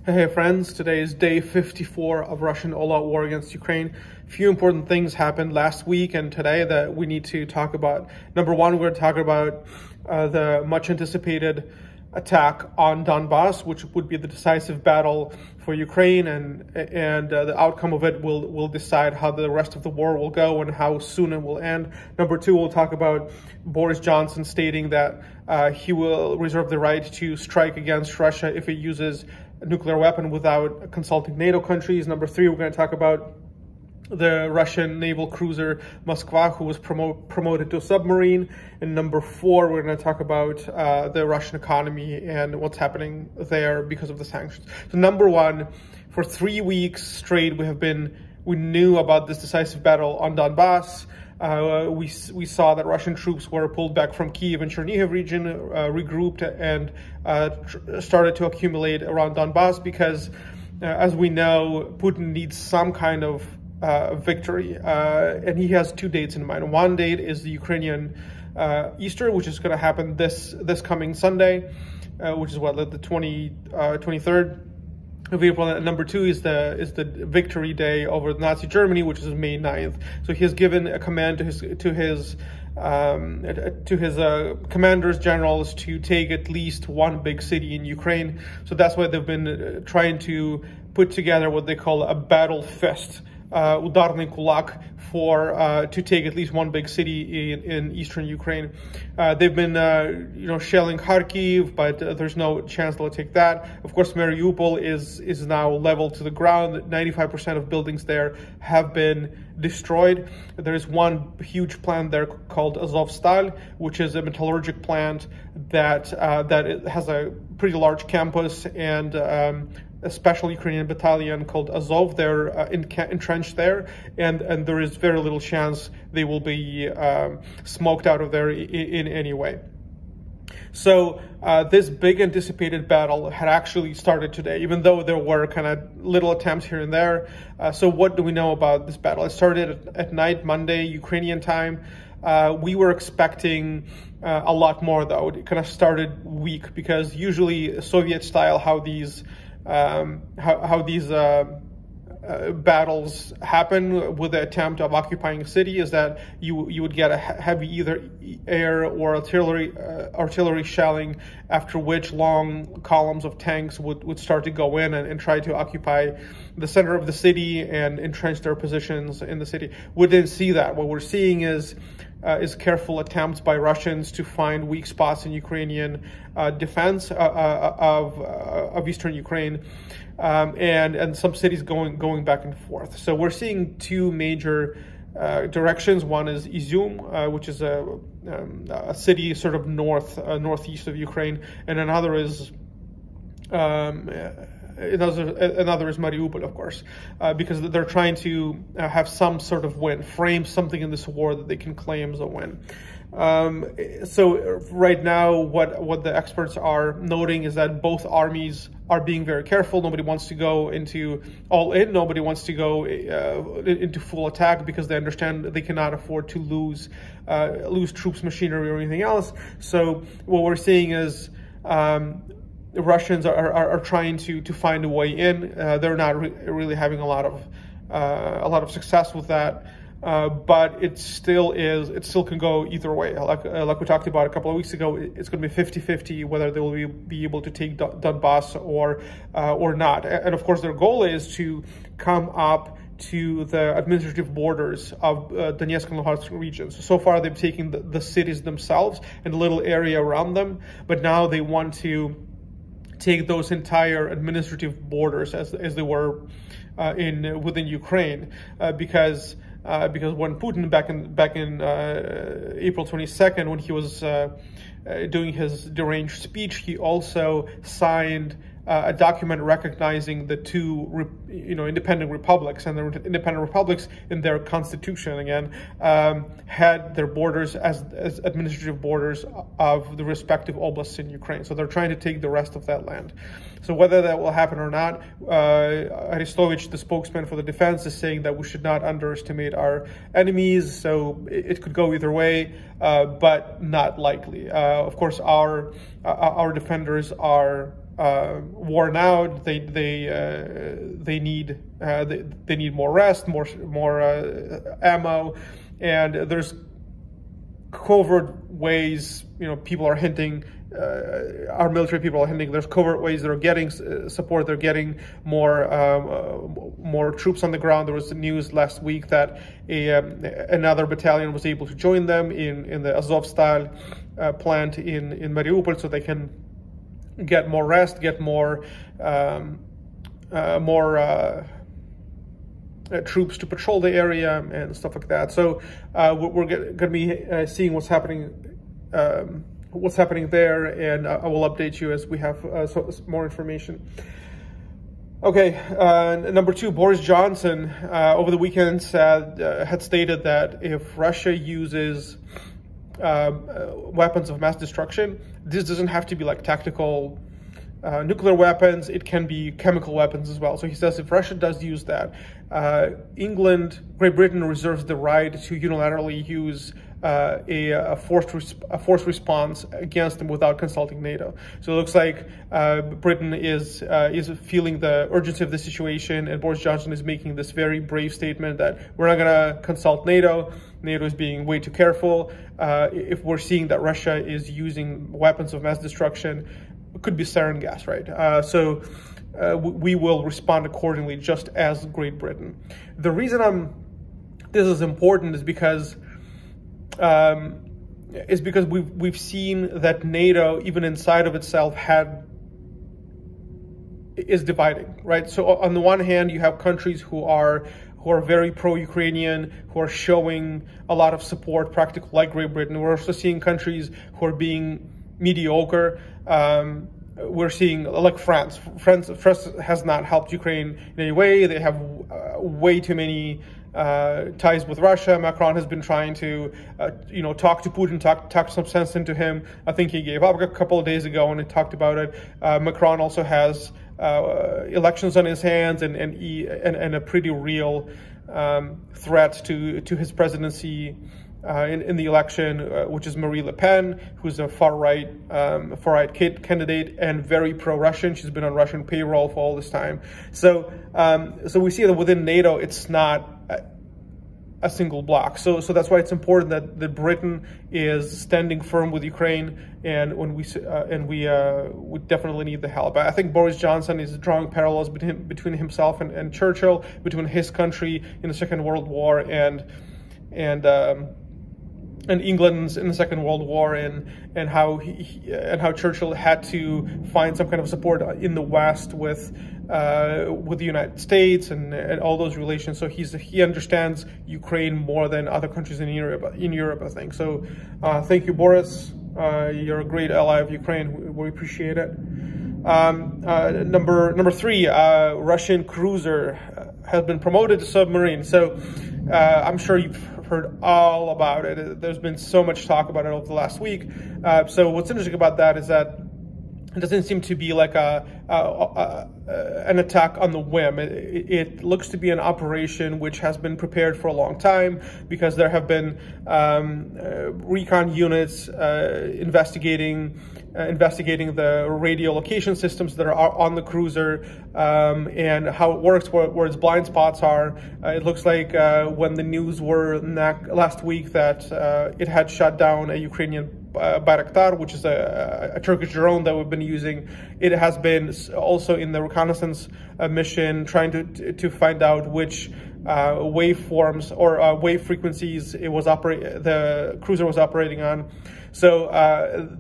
Hey friends, today is day 54 of Russian all-out war against Ukraine. A few important things happened last week and today that we need to talk about. Number one, we're going to talk about the much anticipated attack on Donbass, which would be the decisive battle for Ukraine, and the outcome of it will decide how the rest of the war will go and how soon it will end. Number two, we'll talk about Boris Johnson stating that he will reserve the right to strike against Russia if it uses a nuclear weapon without consulting NATO countries. Number three, we're going to talk about the Russian naval cruiser Moskva, who was promoted to a submarine. And number four, we're going to talk about the Russian economy and what's happening there because of the sanctions. So number one, for 3 weeks straight, we knew about this decisive battle on Donbass. We saw that Russian troops were pulled back from Kyiv and Chernihiv region, regrouped, and started to accumulate around Donbass because, as we know, Putin needs some kind of victory, and he has two dates in mind. One date is the Ukrainian Easter, which is going to happen this coming Sunday, which is the 23rd of April. And number two is the victory day over Nazi Germany, which is May 9th. So he has given a command to his commanders, generals, to take at least one big city in Ukraine. So that's why they've been trying to put together what they call a battle fest, udarny kulak, to take at least one big city in eastern Ukraine. They've been shelling Kharkiv, but there's no chance they'll take that. Of course, Mariupol is now leveled to the ground. 95% of buildings there have been destroyed. There is one huge plant there called Azovstal, which is a metallurgic plant that has a pretty large campus and a special Ukrainian battalion called Azov. They're entrenched there, and there is very little chance they will be smoked out of there in any way. So this big anticipated battle had actually started today, even though there were kind of little attempts here and there. So what do we know about this battle? It started at night, Monday, Ukrainian time. We were expecting a lot more, though. It kind of started weak because usually Soviet style, how these battles happen with the attempt of occupying a city is that you would get a heavy either air or artillery shelling, after which long columns of tanks would start to go in and try to occupy the center of the city and entrench their positions in the city. We didn't see that. What we're seeing is careful attempts by Russians to find weak spots in Ukrainian defense of eastern Ukraine, and some cities going back and forth. So we're seeing two major directions. One is Izum, which is a city sort of northeast of Ukraine, and another is Mariupol, of course, because they're trying to have some sort of win, frame something in this war that they can claim as a win. So right now, what the experts are noting is that both armies are being very careful. Nobody wants to go into all in. Nobody wants to go into full attack because they understand that they cannot afford to lose troops, machinery, or anything else. So what we're seeing is the Russians are trying to find a way in. They're not really having a lot of success with that. But it still can go either way. Like we talked about a couple of weeks ago, it's going to be 50-50 whether they will be able to take Donbass or not. And of course, their goal is to come up to the administrative borders of Donetsk and Luhansk regions. So far, they've taken the cities themselves and a little area around them, but now they want to take those entire administrative borders as they were within Ukraine, because when Putin back in April 22nd, when he was doing his deranged speech, he also signed a document recognizing the two independent republics, and the independent republics in their constitution again had their borders as administrative borders of the respective oblasts in Ukraine. So they're trying to take the rest of that land. So whether that will happen or not, Arestovich, the spokesman for the defense, is saying that we should not underestimate our enemies. So it could go either way, but not likely. Of course, our defenders are worn out. They need more rest, more ammo, and there's covert ways. People are hinting. Our military people are hinting there's covert ways they're getting support. They're getting more troops on the ground. There was news last week that another battalion was able to join them in the Azovstal plant in Mariupol, so they can get more rest, get more troops to patrol the area and stuff like that. So we're going to be seeing what's happening there, and I will update you as we have more information. Okay, number two, Boris Johnson over the weekend had stated that if Russia uses weapons of mass destruction, this doesn't have to be like tactical nuclear weapons, it can be chemical weapons as well. So he says if Russia does use that, Great Britain reserves the right to unilaterally use a forced response against them without consulting NATO. So it looks like Britain is feeling the urgency of the situation, and Boris Johnson is making this very brave statement that we're not going to consult NATO. NATO is being way too careful. If we're seeing that Russia is using weapons of mass destruction, it could be sarin gas, right? So we will respond accordingly, just as Great Britain. The reason this is important is because we've seen that NATO, even inside of itself, is dividing, right? So on the one hand, you have countries who are very pro-Ukrainian, who are showing a lot of support, practical, like Great Britain. We're also seeing countries who are being mediocre. We're seeing like France. France has not helped Ukraine in any way. They have way too many ties with Russia. Macron has been trying to, talk to Putin, talk some sense into him. I think he gave up a couple of days ago when he talked about it. Macron also has elections on his hands and a pretty real threat to his presidency in the election, which is Marie Le Pen, who's a far-right candidate and very pro-Russian. She's been on Russian payroll for all this time. So we see that within NATO, it's not a single bloc. So that's why it's important that Britain is standing firm with Ukraine, and we definitely need the help. I think Boris Johnson is drawing parallels between himself and Churchill, between his country in the Second World War and England in the Second World War, and how Churchill had to find some kind of support in the West with the United States and all those relations. So he understands Ukraine more than other countries in Europe, I think. So thank you, Boris. You're a great ally of Ukraine. We appreciate it. Number three, Russian cruiser has been promoted to submarine. So I'm sure you've heard all about it. There's been so much talk about it over the last week. So what's interesting about that is that it doesn't seem to be like an attack on the whim. It looks to be an operation which has been prepared for a long time, because there have been recon units investigating the radio location systems that are on the cruiser, and how it works, where its blind spots are. It looks like when the news were last week that it had shut down a Ukrainian Bayraktar, which is a Turkish drone that we've been using. It has been also in the reconnaissance mission, trying to find out which waveforms or wave frequencies the cruiser was operating on. So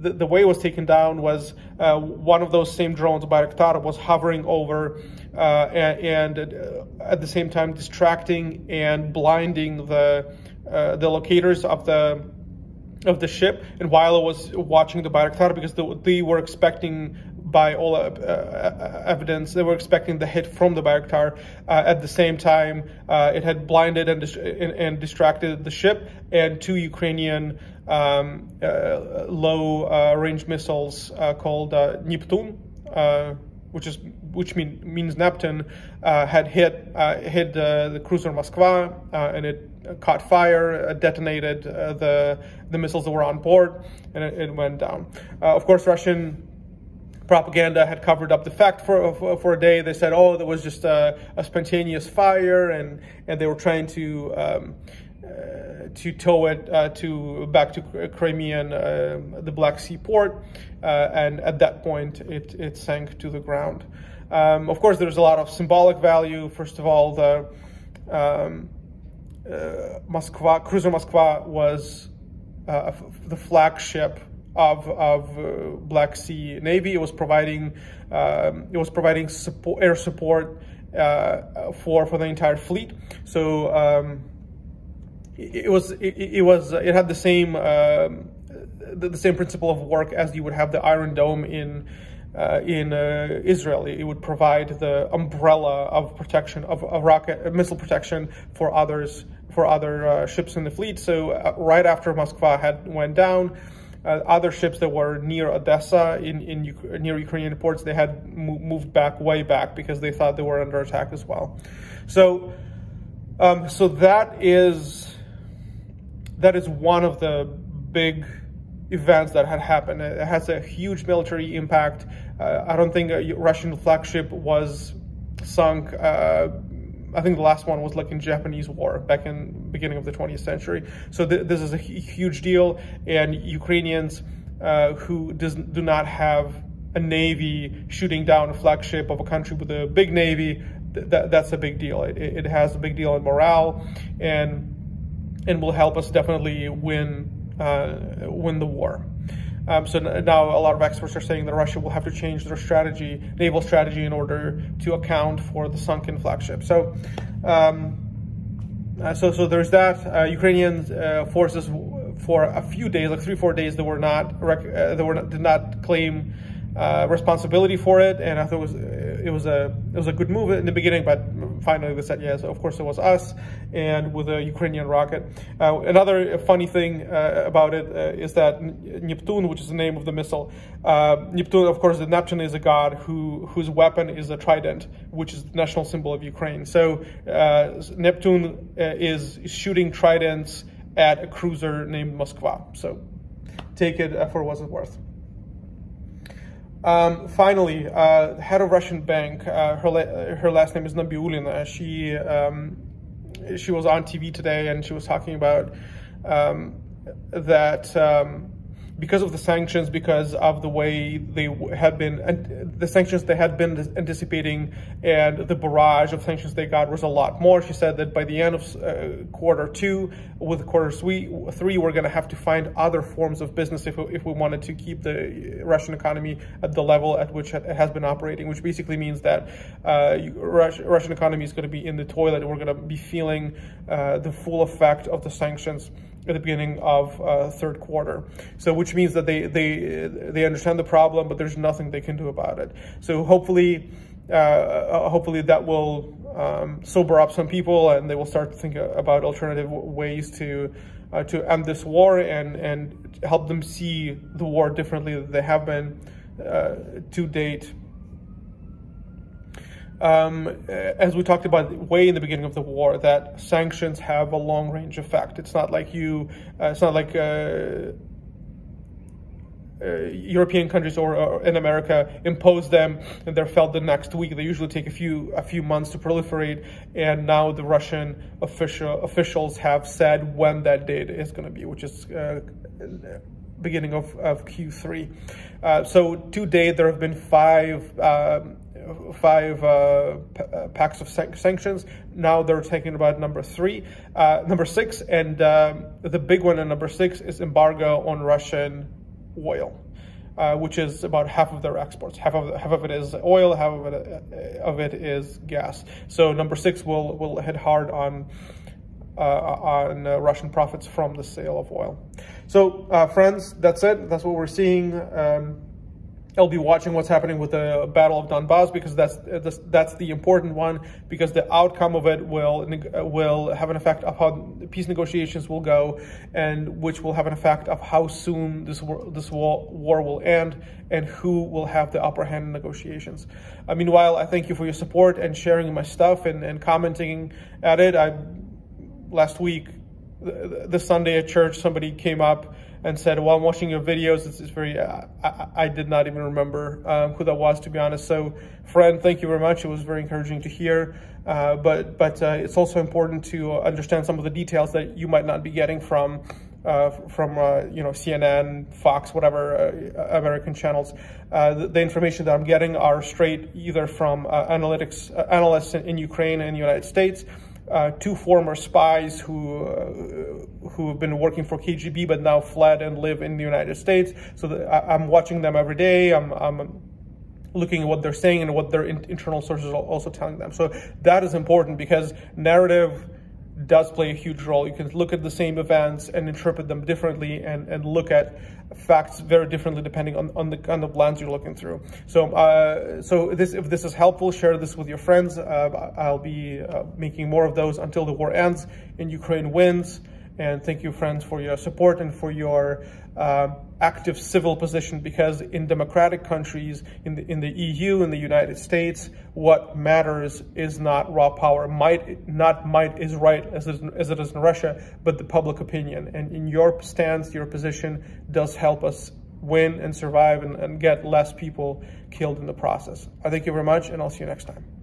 the way it was taken down was one of those same drones, Bayraktar, was hovering over and at the same time distracting and blinding the locators of the ship. And while it was watching the Bayraktar, because they were expecting, by all evidence, they were expecting the hit from the Bayraktar. At the same time, it had blinded and distracted the ship and two Ukrainian low-range missiles called Neptune, which means Neptune, had hit the cruiser Moskva, and it caught fire, detonated the missiles that were on board, and it went down. Of course, Russian propaganda had covered up the fact for a day. They said, oh, there was just a spontaneous fire, and they were trying to tow it back to Crimean, the Black Sea port, and at that point it sank to the ground. Of course, there's a lot of symbolic value. First of all, the cruiser Moskva was the flagship of Black Sea Navy. It was providing support, air support for the entire fleet. So it had the same principle of work as you would have the Iron Dome in Israel. It would provide the umbrella of protection of rocket missile protection for other ships in the fleet. So right after Moskva went down, other ships that were near Odessa near Ukrainian ports, they had moved way back because they thought they were under attack as well. So that is one of the big events that had happened. It has a huge military impact. I don't think a Russian flagship was sunk. I think the last one was like in Japanese war back in the beginning of the 20th century. So this is a huge deal, and Ukrainians who do not have a navy shooting down a flagship of a country with a big navy, that's a big deal. It has a big deal in morale, and will help us definitely win the war. So now a lot of experts are saying that Russia will have to change their naval strategy, in order to account for the sunken flagship. So there's that. Ukrainian forces for a few days, like 3-4 days, did not claim responsibility for it, and I thought it was a good move in the beginning, but finally they said yes, of course it was us, and with a Ukrainian rocket. Another funny thing about it is that Neptune, which is the name of the missile, Neptune, of course, the Neptune is a god whose weapon is a trident, which is the national symbol of Ukraine. So Neptune is shooting tridents at a cruiser named Moskva. So take it for what it's worth. Finally, head of Russian bank, her last name is Nabiulina. She was on TV today, and she was talking about that because of the sanctions, because of the way they had been, the sanctions they had been anticipating, and the barrage of sanctions they got was a lot more. She said that by the end of Q2, with Q3, we're going to have to find other forms of business if we wanted to keep the Russian economy at the level at which it has been operating, which basically means that Russian economy is going to be in the toilet, and we're going to be feeling the full effect of the sanctions at the beginning of third quarter. So which means that they understand the problem, but there's nothing they can do about it. So hopefully that will sober up some people, and they will start to think about alternative ways to end this war, and help them see the war differently than they have been to date. As we talked about way in the beginning of the war, that sanctions have a long-range effect. It's not like European countries or in America impose them and they're felt the next week. They usually take a few months to proliferate, and now the Russian officials have said when that date is going to be, which is beginning of Q3. So to date, there have been five packs of sanctions. Now they're taking about number 6, and the big one in number 6 is embargo on Russian oil, which is about half of their exports. Half of it is oil, half of it is gas. So number 6 will hit hard on Russian profits from the sale of oil. So friends, that's it. That's what we're seeing. I'll be watching what's happening with the Battle of Donbass, because that's the important one, because the outcome of it will have an effect of how peace negotiations will go, and which will have an effect of how soon this war will end, and who will have the upper hand in negotiations. Meanwhile, I thank you for your support and sharing my stuff and commenting at it. Last week, this Sunday at church, somebody came up and said, well, I'm watching your videos. It's very, I did not even remember who that was, to be honest. So friend, thank you very much. It was very encouraging to hear. But it's also important to understand some of the details that you might not be getting from CNN, Fox, whatever American channels. The information that I'm getting are straight either from analysts in Ukraine and the United States, two former spies who have been working for KGB but now fled and live in the United States. So I'm watching them every day. I'm looking at what they're saying and what their internal sources are also telling them. So that is important, because narrative does play a huge role. You can look at the same events and interpret them differently, and look at facts very differently depending on the kind of lens you're looking through. So if this is helpful, share this with your friends. I'll be making more of those until the war ends and Ukraine wins. And thank you, friends, for your support and for your active civil position, because in democratic countries, in the EU, in the United States, what matters is not raw power. Might is right as it is in Russia, but the public opinion. And in your stance, your position does help us win and survive and get less people killed in the process. I thank you very much, and I'll see you next time.